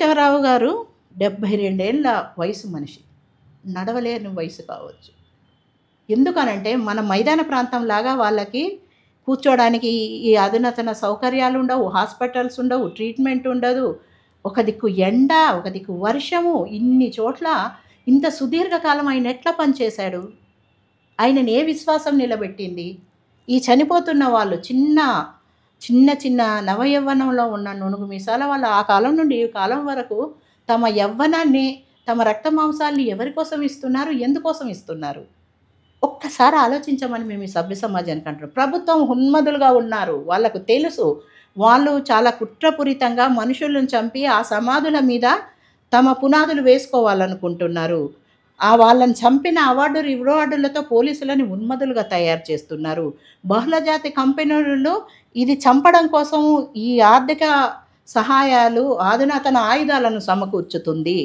కేశవరావు గారు 72 ఏళ్ల వయసు మనిషి. నడవలేని వయసు కావచ్చు. ఎందుకనంటే మన మైదాన ప్రాంతంలాగా వాళ్ళకి కూర్చోడానికి ఈ అధునాతన సౌకర్యాలు ఉండవు, హాస్పిటల్స్ ఉండవు, ట్రీట్మెంట్ ఉండదు. ఒక దిక్కు ఎండ, ఒక దిక్కు వర్షము, ఇన్ని చోట్ల ఇంత సుదీర్ఘకాలం ఆయన ఎట్లా పనిచేశాడు? ఆయనని ఏ విశ్వాసం నిలబెట్టింది? ఈ చనిపోతున్న వాళ్ళు చిన్న నవయవ్వనంలో ఉన్న నునుగు మీసాల వాళ్ళు ఆ కాలం నుండి ఈ కాలం వరకు తమ యవ్వనాన్ని, తమ రక్త మాంసాల్ని ఎవరి కోసం ఇస్తున్నారు? ఎందుకోసం ఇస్తున్నారు? ఒక్కసారి ఆలోచించమని మేము ఈ సభ్య సమాజానికి అంటున్నాం. ప్రభుత్వం ఉన్మదులుగా ఉన్నారు. వాళ్ళకు తెలుసు. వాళ్ళు చాలా కుట్రపూరితంగా మనుషులను చంపి ఆ సమాధుల మీద తమ పునాదులు వేసుకోవాలనుకుంటున్నారు. వాళ్ళని చంపిన రివార్డులతో పోలీసులని ఉన్మదులుగా తయారు చేస్తున్నారు. బహుళజాతి కంపెనీలు ఇది చంపడం కోసం ఈ ఆర్థిక సహాయాలు, అధునాతన ఆయుధాలను సమకూర్చుతుంది.